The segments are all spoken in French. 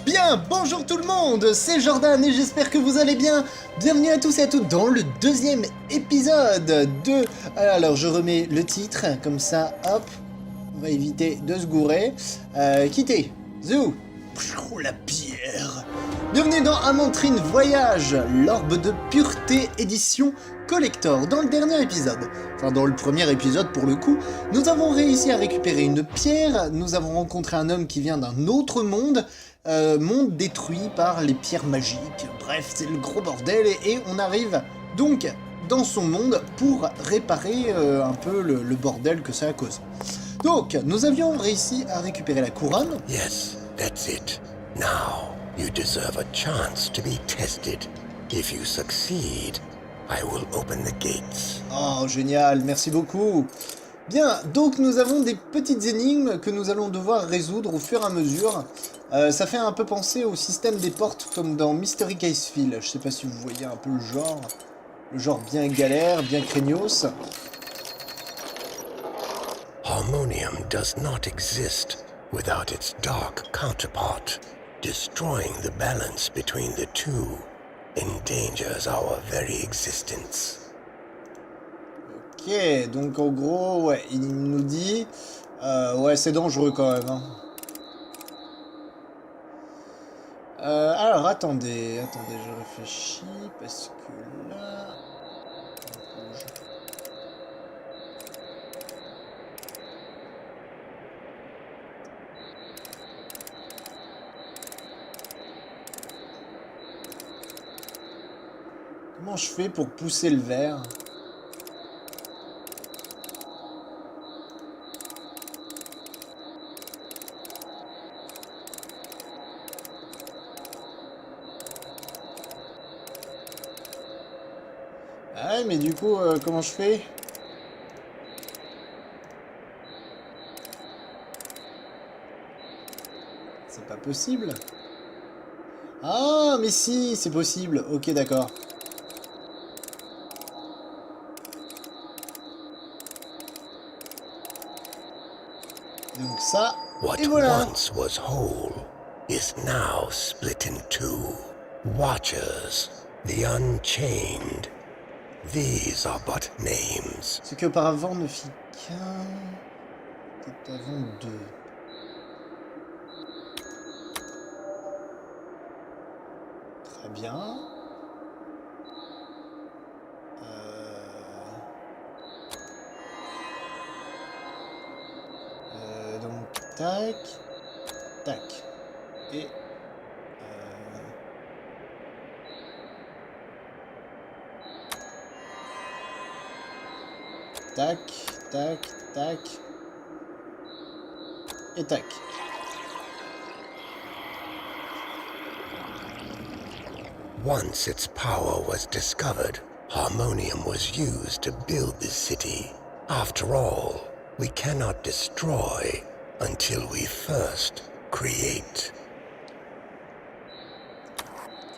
Bien, bonjour tout le monde, c'est Jordan et j'espère que vous allez bien. Bienvenue à tous et à toutes dans le deuxième épisode de... Alors je remets le titre, comme ça, hop, on va éviter de se gourer. Quitter, Zou, Pfiou, la pierre. Bienvenue dans Amantrine Voyage, l'orbe de pureté édition collector. Dans le dernier épisode, enfin dans le premier épisode pour le coup, nous avons réussi à récupérer une pierre, nous avons rencontré un homme qui vient d'un autre monde, monde détruit par les pierres magiques. Bref, c'est le gros bordel et on arrive donc dans son monde pour réparer un peu le bordel que ça a causé. Donc, nous avions réussi à récupérer la couronne. Yes, that's it. Now, you deserve a chance to be tested. If you succeed, I will open the gates. Oh, génial, merci beaucoup. Bien, donc nous avons des petites énigmes que nous allons devoir résoudre au fur et à mesure. Ça fait un peu penser au système des portes comme dans Mystery Caseville. Je sais pas si vous voyez un peu le genre bien galère, bien craignos. Harmonium does not exist without its dark counterpart. Destroying the balance between the two endangers our very existence. Ok, donc en gros, ouais, il nous dit... ouais, c'est dangereux quand même. Hein. Alors, attendez, je réfléchis, parce que là... Comment je fais pour pousser le verre? Ah ouais, mais du coup, comment je fais? C'est pas possible. Ah, mais si, c'est possible. Ok, d'accord. Donc ça, What et voilà. once was whole is now split in two. Watchers, the unchained. These are but names. Ce qui auparavant ne fit qu'un... Peut-être avant deux. Très bien. Donc, tac, tac. Et... tac, tac, tac. Et tac. Once its power was discovered, Harmonium was used to build this city. After all, we cannot destroy until we first create.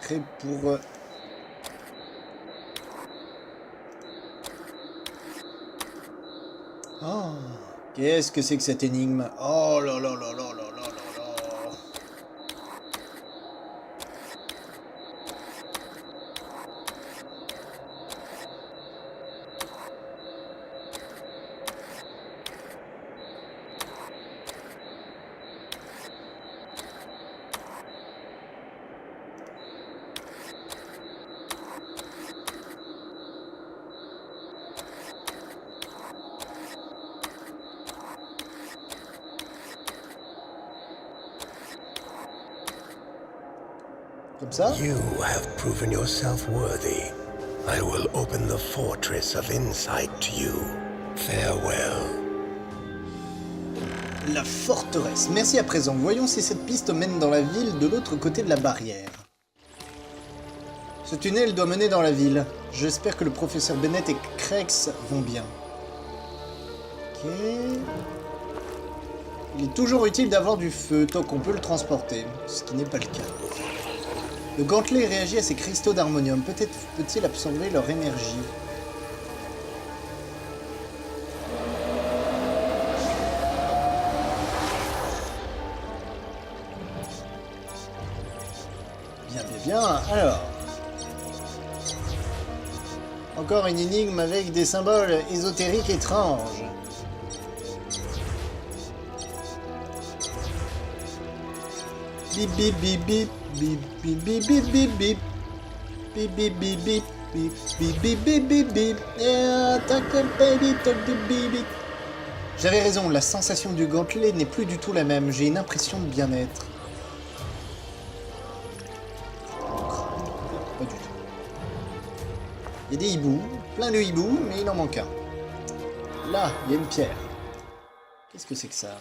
Créé pour... Oh, qu'est-ce que c'est que cette énigme? Oh là là là là là là là là. Comme ça. You have proven yourself worthy. I will open the fortress of insight to you. Farewell. La forteresse. Merci à présent. Voyons si cette piste mène dans la ville de l'autre côté de la barrière. Ce tunnel doit mener dans la ville. J'espère que le professeur Bennett et Krex vont bien. Ok. Il est toujours utile d'avoir du feu tant qu'on peut le transporter, ce qui n'est pas le cas. Le gantelet réagit à ces cristaux d'harmonium. Peut-être peut-il absorber leur énergie. Bien, bien, bien. Alors. Encore une énigme avec des symboles ésotériques étranges. Bip bip bip bip bip bip bip bip bip bip bip bip bip bip bip bip bip bip bip. J'avais raison, la sensation du gantelet n'est plus du tout la même. J'ai une impression de bien-être. Pas du tout. Il y a des hiboux, plein de hiboux, mais il en manque un. Là, il y a une pierre. Qu'est-ce que c'est que ça?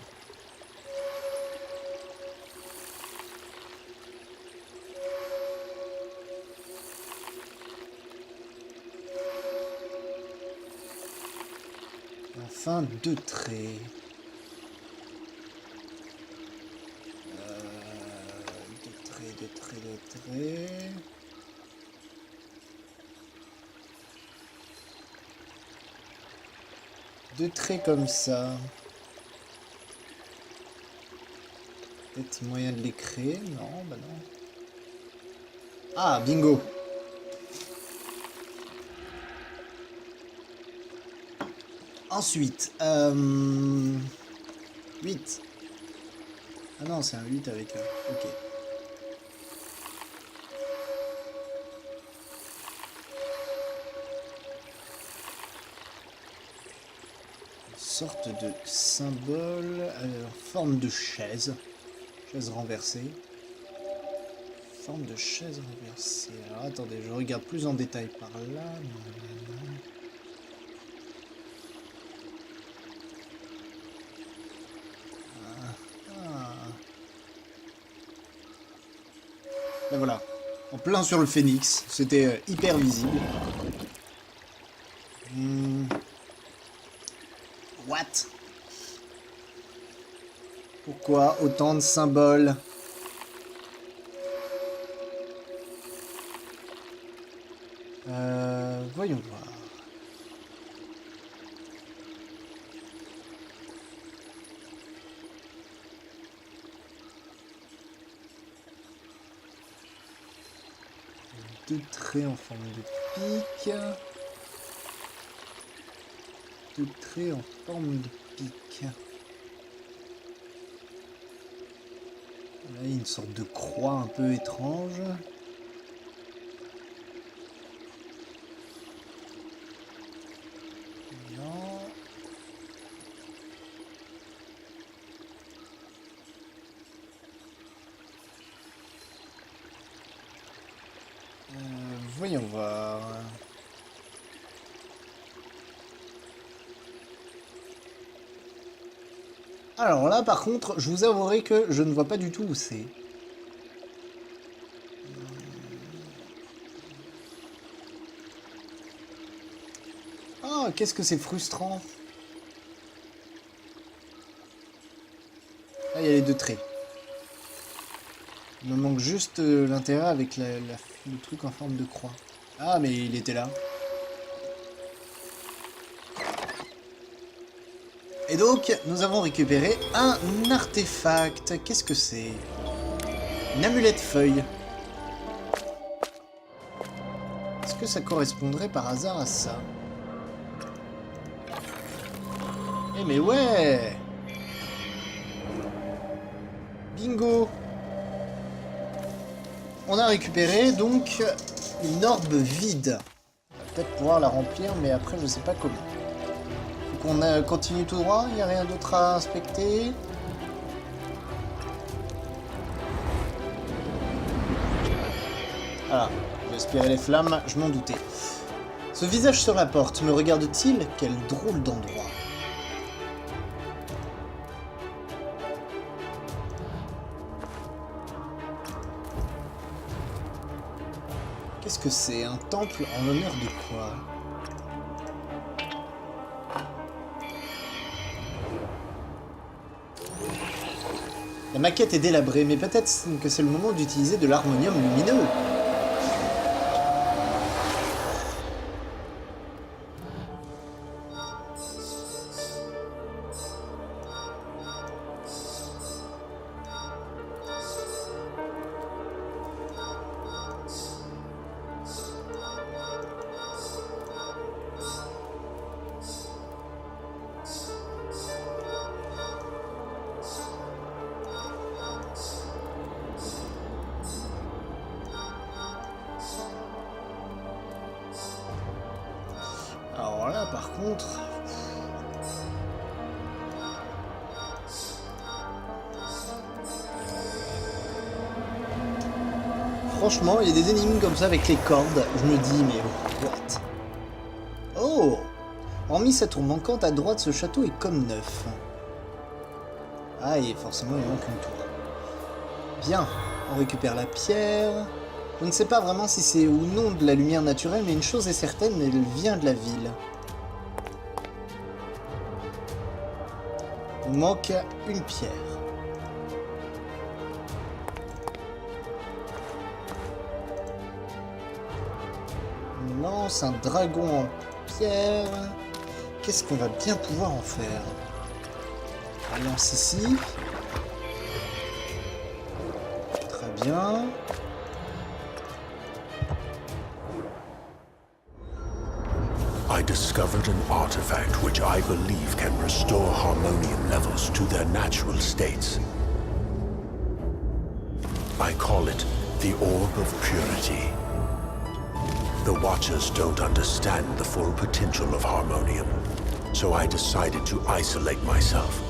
Enfin, deux traits. Deux traits. Deux traits comme ça. Peut-être moyen de les créer? Non, bah non. Ah, bingo! Ensuite, 8. Ah non, c'est un 8 avec un. Ok. Une sorte de symbole en forme de chaise. Chaise renversée. Forme de chaise renversée. Alors attendez, je regarde plus en détail par là. Ben voilà, en plein sur le phénix, c'était hyper visible. What? Pourquoi autant de symboles? Voyons voir. Deux traits en forme de pique. Deux traits en forme de pique. Là, il y a une sorte de croix un peu étrange. Non. Voyons voir. Alors là, par contre, je vous avouerai que je ne vois pas du tout où c'est. Ah, qu'est-ce que c'est frustrant. Ah, il y a les deux traits. Il me manque juste l'intérieur avec le truc en forme de croix. Ah, mais il était là. Et donc, nous avons récupéré un artefact. Qu'est-ce que c'est? Une amulette feuille. Est-ce que ça correspondrait par hasard à ça? Eh mais ouais! Bingo! On a récupéré donc une orbe vide. On va peut-être pouvoir la remplir, mais après je sais pas comment. Donc on continue tout droit, il n'y a rien d'autre à inspecter. Voilà, j'ai aspiré les flammes, je m'en doutais. Ce visage sur la porte, me regarde-t-il? Quel drôle d'endroit. Qu'est-ce que c'est? Un temple en l'honneur de quoi? La maquette est délabrée, mais peut-être que c'est le moment d'utiliser de l'harmonium lumineux. par contre... Franchement, il y a des énigmes comme ça avec les cordes. Je me dis, mais what? Oh! Hormis sa tour manquante, à droite, ce château est comme neuf. Ah, et forcément, il manque une tour. Bien, on récupère la pierre. Je ne sais pas vraiment si c'est ou non de la lumière naturelle, mais une chose est certaine, elle vient de la ville. Il manque une pierre. On lance un dragon en pierre. Qu'est-ce qu'on va bien pouvoir en faire? On lance ici. Très bien. I discovered an artifact which I believe can restore harmonium levels to their natural states. I call it the Orb of Purity. The Watchers don't understand the full potential of harmonium, so I decided to isolate myself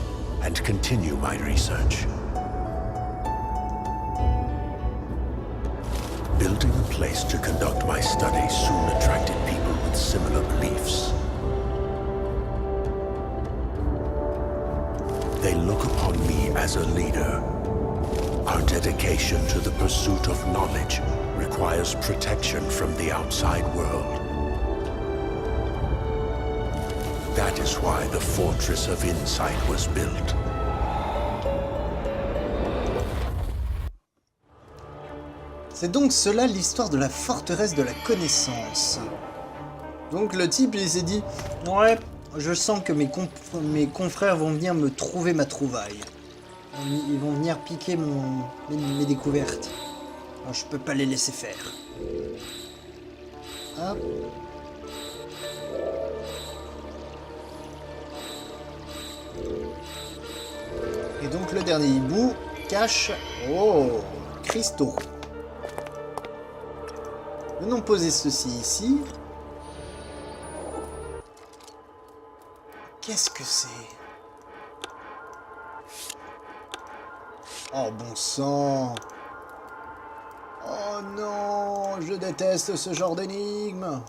and continue my research. Building a place to conduct my studies soon attracted people with similar beliefs. They look upon me as a leader. Our dedication to the pursuit of knowledge requires protection from the outside world. That is why the Fortress of Insight was built. C'est donc cela l'histoire de la forteresse de la connaissance. Donc le type il s'est dit « Ouais, je sens que mes confrères vont venir me trouver ma trouvaille. Ils vont venir piquer mes découvertes. Alors je peux pas les laisser faire. » Hop. Et donc le dernier hibou cache... Oh, cristaux. Venons poser ceci ici. Qu'est-ce que c'est? Oh bon sang! Oh non! Je déteste ce genre d'énigme!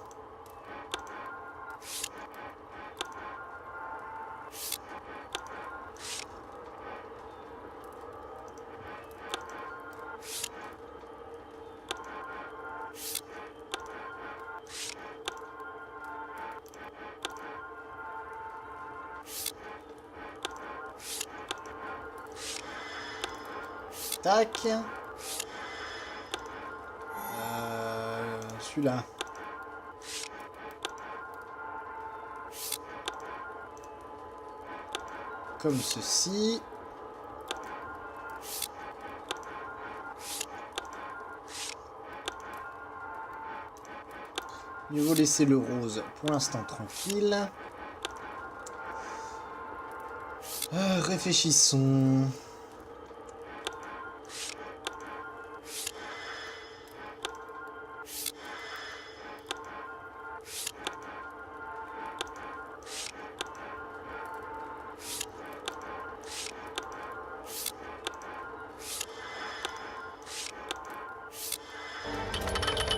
Tac. Celui-là. Comme ceci. Mieux vaut laisser le rose pour l'instant tranquille. Réfléchissons.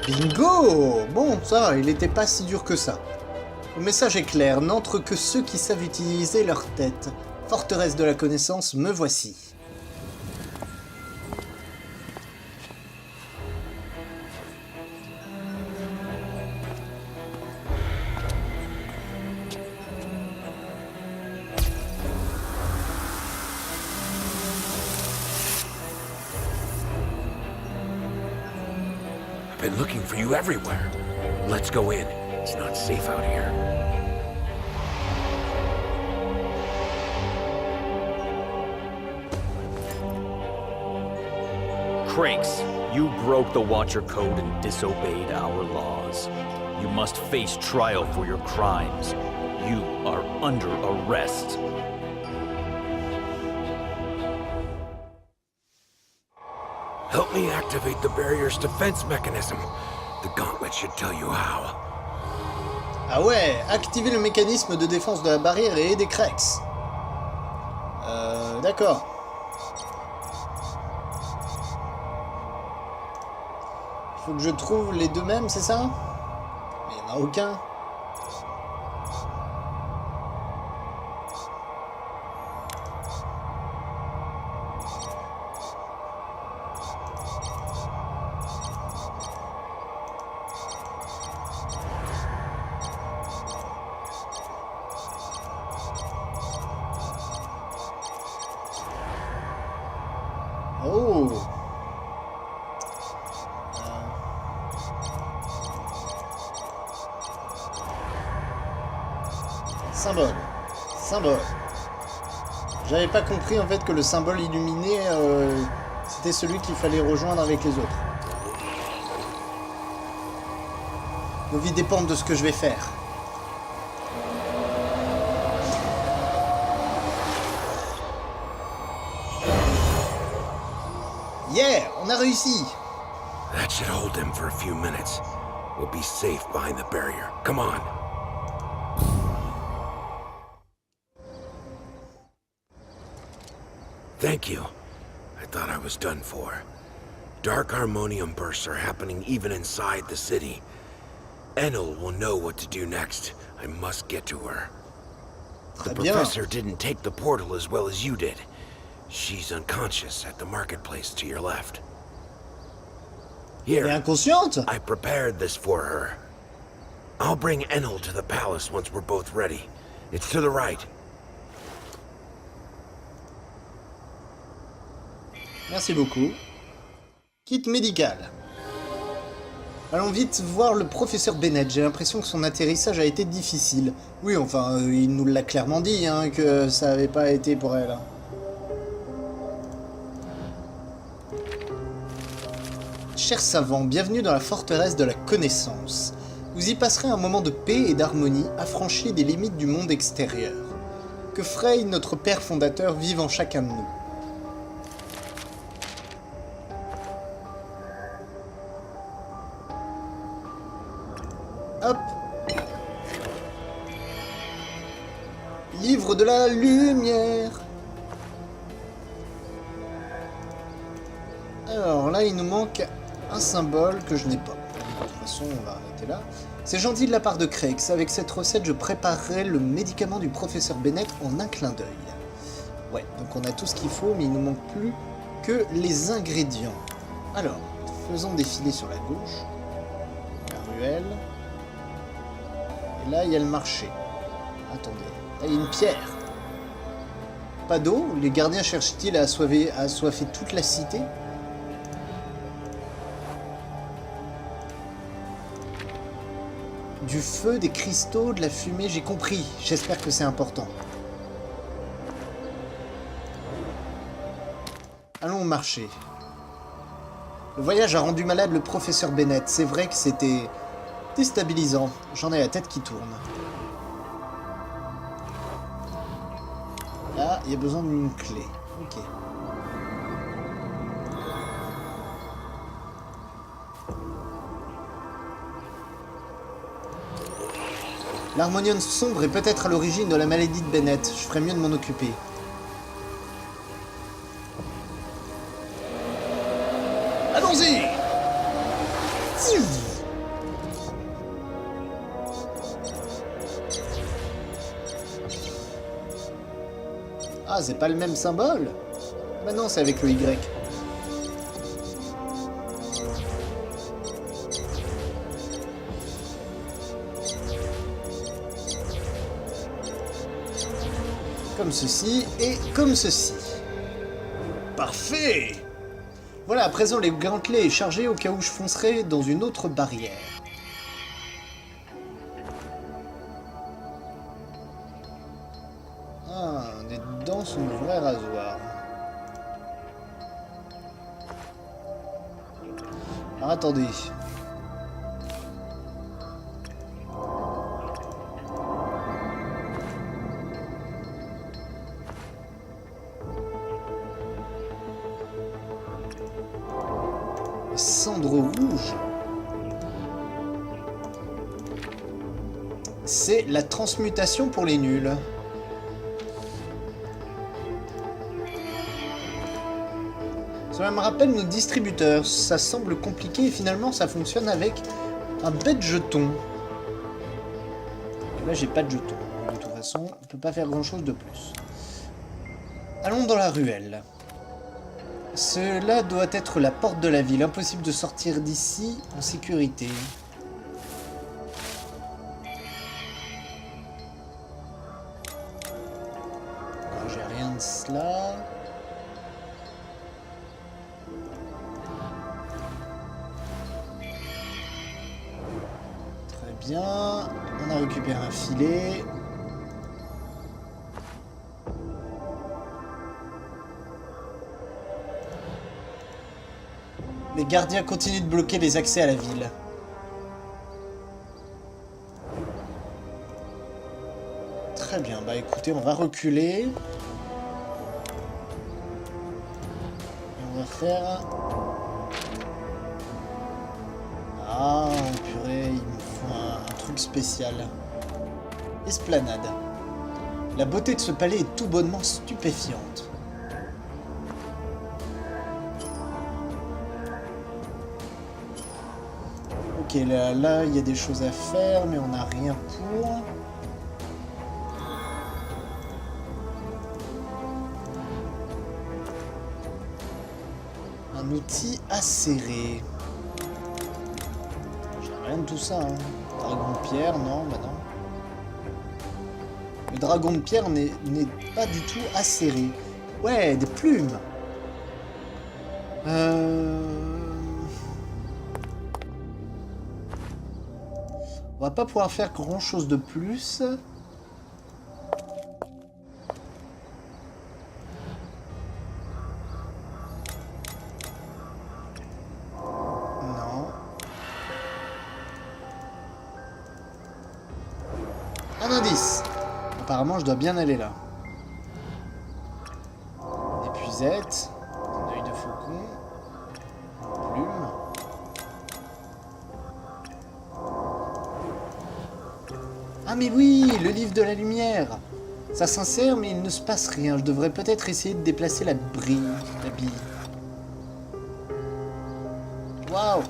Bingo! Bon, ça, il n'était pas si dur que ça. Le message est clair, n'entre que ceux qui savent utiliser leur tête. Forteresse de la connaissance, me voici. Been looking for you everywhere. Let's go in. It's not safe out here. Crakes, you broke the Watcher Code and disobeyed our laws. You must face trial for your crimes. You are under arrest. Help me activate the barrier's defense mechanism. The gauntlet should tell you how. Ah ouais, activer le mécanisme de défense de la barrière et aider Krex. D'accord. Il faut que je trouve les deux mêmes, c'est ça? Mais il n'y en a aucun. Oh! Symbole. Symbole. J'avais pas compris en fait que le symbole illuminé, c'était celui qu'il fallait rejoindre avec les autres. Nos vies dépendent de ce que je vais faire. Yeah! On a réussi! That should hold him for a few minutes. We'll be safe behind the barrier. Come on. Thank you. I thought I was done for. Dark harmonium bursts are happening even inside the city. Enel will know what to do next. I must get to her. The Très bien. professor didn't take the portal as well as you did. She's unconscious at the marketplace to your left. Elle est Here, inconsciente? I prepared this for her. I'll bring Enel to the palace once we're both ready. It's to the right. Merci beaucoup. Kit médical. Allons vite voir le professeur Bennett. J'ai l'impression que son atterrissage a été difficile. Oui, enfin, il nous l'a clairement dit, hein, que ça n'avait pas été pour elle. Chers savants, bienvenue dans la forteresse de la connaissance. Vous y passerez un moment de paix et d'harmonie affranchi des limites du monde extérieur. Que Frey, notre père fondateur, vive en chacun de nous. Hop. Livre de la lumière. Alors là, il nous manque un symbole que je n'ai pas. De toute façon, on va arrêter là. C'est gentil de la part de Krex. Avec cette recette, je préparerai le médicament du professeur Bennett en un clin d'œil. Ouais, donc on a tout ce qu'il faut, mais il ne manque plus que les ingrédients. Alors, faisons défiler sur la gauche. La ruelle. Et là, il y a le marché. Attendez, là, il y a une pierre. Pas d'eau? Les gardiens cherchent-ils à assoiffer toute la cité? Du feu, des cristaux, de la fumée, j'ai compris. J'espère que c'est important. Allons au marché. Le voyage a rendu malade le professeur Bennett. C'est vrai que c'était déstabilisant. J'en ai la tête qui tourne. Là, il y a besoin d'une clé. Ok. L'harmonium sombre est peut-être à l'origine de la maladie de Bennett. Je ferais mieux de m'en occuper. Allons-y! Ah, c'est pas le même symbole? Bah non, c'est avec le Y. Comme ceci et comme ceci. Parfait! Voilà, à présent les gantelets est chargé au cas où je foncerai dans une autre barrière. Ah, des dents sont le vrai rasoir. Alors attendez. Cendre rouge. c'est la transmutation pour les nuls. Cela me rappelle nos distributeurs. Ça semble compliqué et finalement ça fonctionne avec un bête jeton. Et là j'ai pas de jeton. De toute façon, on peut pas faire grand chose de plus. Allons dans la ruelle. Cela doit être la porte de la ville. Impossible de sortir d'ici en sécurité. Non, j'ai rien de cela. Très bien. On a récupéré un filet. Les gardiens continuent de bloquer les accès à la ville. Très bien, bah écoutez, on va reculer. Et on va faire... Ah, purée, il me faut un truc spécial. Esplanade. La beauté de ce palais est tout bonnement stupéfiante. Ok, là, il y a des choses à faire, mais on n'a rien pour. Un outil acéré. J'ai rien de tout ça, hein. Dragon de pierre, non, bah non. Le dragon de pierre n'est pas du tout acéré. Ouais, des plumes. On va pas pouvoir faire grand chose de plus. Non. Un indice. Apparemment, je dois bien aller là. Des puisettes. Un œil de faucon. Une plume. Ah mais oui, le livre de la lumière. Ça s'insère mais il ne se passe rien. Je devrais peut-être essayer de déplacer la bille. Waouh.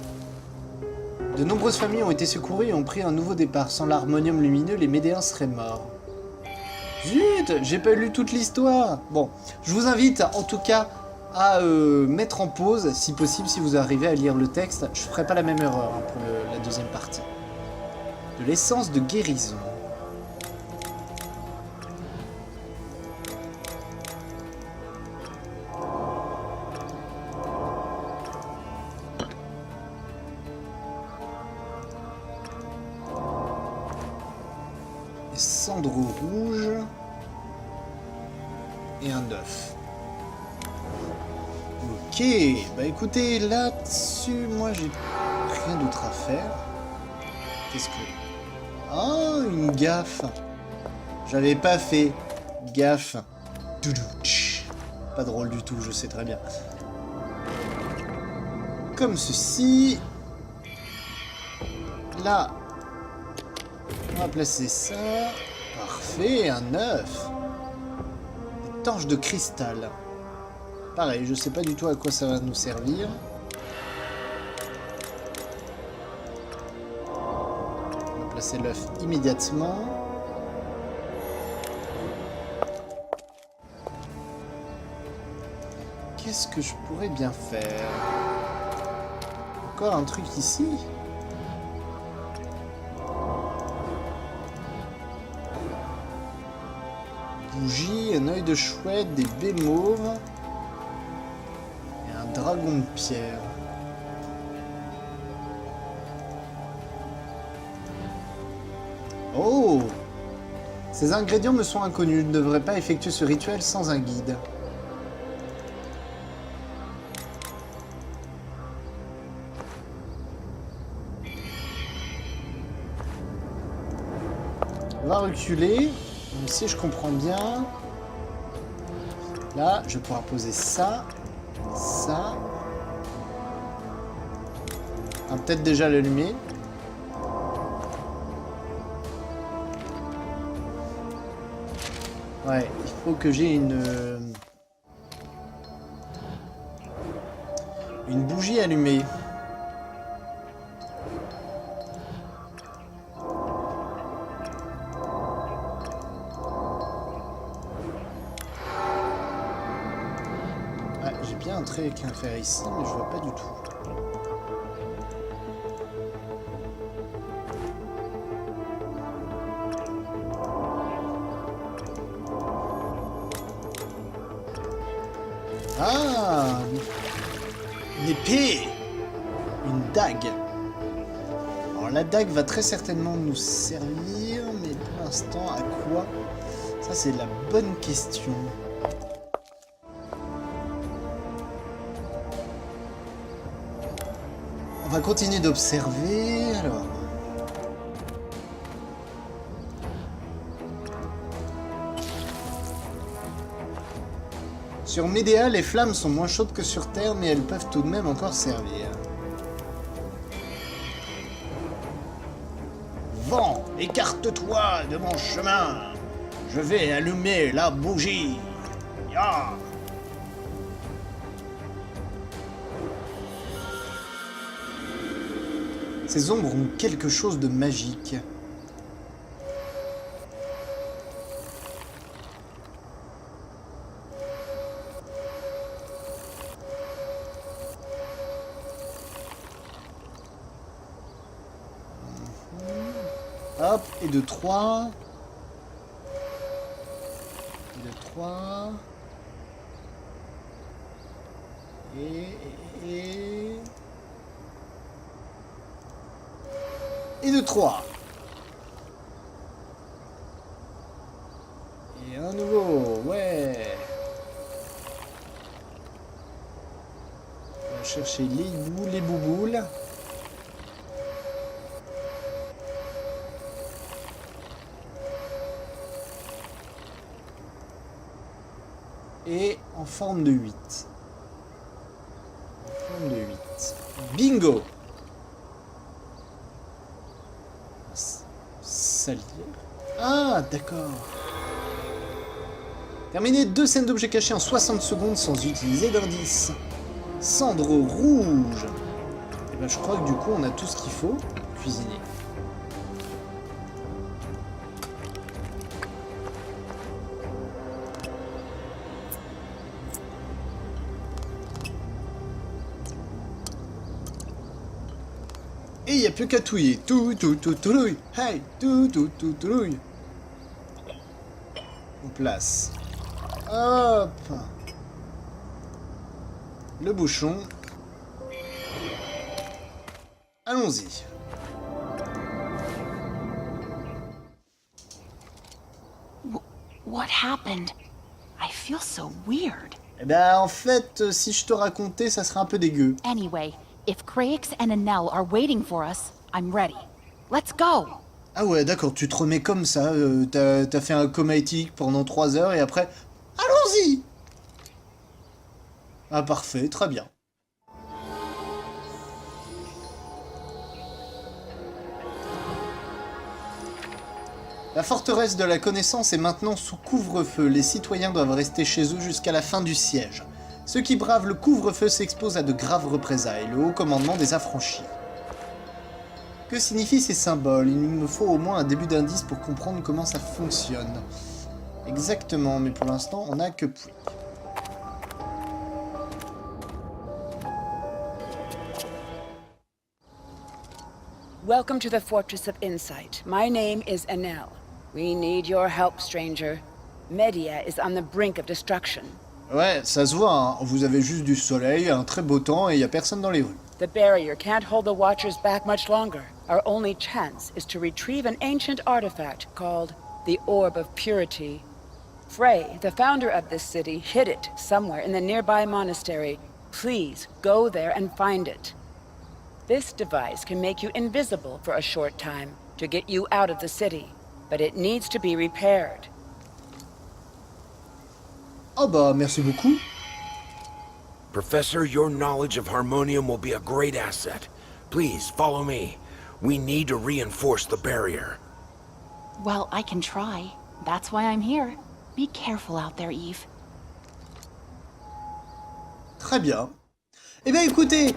De nombreuses familles ont été secourues et ont pris un nouveau départ. Sans l'harmonium lumineux, les Médéens seraient morts. Zut, j'ai pas lu toute l'histoire. Bon, je vous invite en tout cas à mettre en pause, si possible, si vous arrivez à lire le texte. Je ferai pas la même erreur hein, pour la deuxième partie. De l'essence de guérison. Des cendres rouges. Et un œuf. Ok, bah écoutez, là-dessus, moi j'ai rien d'autre à faire. Qu'est-ce que... Ah, une gaffe. J'avais pas fait gaffe. Pas drôle du tout, je sais très bien. Comme ceci. Là. On va placer ça. Parfait, un œuf. Des torches de cristal. Pareil, je sais pas du tout à quoi ça va nous servir. Placer l'œuf immédiatement. Qu'est-ce que je pourrais bien faire? Encore un truc ici? Bougie, un œil de chouette, des baies mauves et un dragon de pierre. Oh! Ces ingrédients me sont inconnus. Je ne devrais pas effectuer ce rituel sans un guide. On va reculer. Donc, si je comprends bien... Là, je vais pouvoir poser ça. Ça. On va peut-être déjà l'allumer. Ouais, il faut que j'ai une bougie allumée. Ah, j'ai bien un trait avec un fer ici, mais je vois pas du tout. Ah, une épée, une dague. Alors la dague va très certainement nous servir, mais pour l'instant, à quoi? Ça, c'est la bonne question. On va continuer d'observer, alors. Sur Médéa, les flammes sont moins chaudes que sur Terre, mais elles peuvent tout de même encore servir. Vent, écarte-toi de mon chemin. Je vais allumer la bougie. Ya. Ces ombres ont quelque chose de magique. Hop, et de 3. Et de 3. Et de 3. Et un nouveau, ouais. On va chercher les hiboux, les bouboules. Et en forme de 8. En forme de 8. Bingo! Salière. Ah, d'accord. Terminer 2 scènes d'objets cachés en 60 secondes sans utiliser d'indice. Cendre rouge. Et ben je crois que du coup on a tout ce qu'il faut pour cuisiner. Et il n'y a plus qu'à touiller. Toulouille. Hey, toulouille. On place. Hop. Le bouchon. Allons-y. What happened? I feel so weird. Eh ben, en fait, si je te racontais, ça serait un peu dégueu. Anyway, if Crayx and Enel are waiting for us, I'm ready. Let's go! Ah ouais, d'accord, tu te remets comme ça, t'as fait un coma éthique pendant 3 heures et après... Allons-y! Ah parfait, très bien. La forteresse de la connaissance est maintenant sous couvre-feu. Les citoyens doivent rester chez eux jusqu'à la fin du siège. Ceux qui bravent le couvre-feu s'exposent à de graves représailles. Le haut commandement des affranchit. Que signifient ces symboles? Il me faut au moins un début d'indice pour comprendre comment ça fonctionne. Exactement, mais pour l'instant, on n'a que Pouic. Welcome to the Fortress of Insight. My name is Enel. We need your help, stranger. Media is on the brink of destruction. Ouais, ça se voit, hein. Vous avez juste du soleil, un très beau temps et il n'y a personne dans les rues. The barrier can't hold the Watchers back much longer. Our only chance is to retrieve an ancient artifact called the Orb of Purity. Frey, the founder of this city, hid it somewhere in the nearby monastery. Please go there and find it. This device can make you invisible for a short time to get you out of the city, but it needs to be repaired. Oh bah, merci beaucoup. Professor, your knowledge of Harmonium will be a great asset. Please, follow me. We need to reinforce the barrier. Well, I can try. That's why I'm here. Be careful out there, Eve. Très bien. Eh bien écoutez,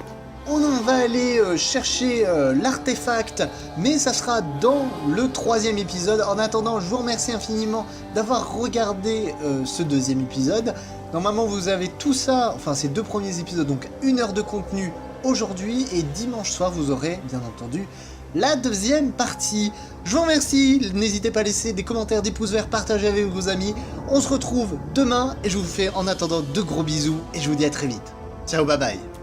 on va aller chercher l'artefact, mais ça sera dans le 3e épisode. En attendant, je vous remercie infiniment d'avoir regardé ce 2e épisode. Normalement, vous avez tout ça, enfin ces 2 premiers épisodes, donc 1 heure de contenu aujourd'hui, et dimanche soir, vous aurez, bien entendu, la 2e partie. Je vous remercie, n'hésitez pas à laisser des commentaires, des pouces verts, partager avec vos amis. On se retrouve demain, et je vous fais en attendant de gros bisous, et je vous dis à très vite. Ciao, bye bye.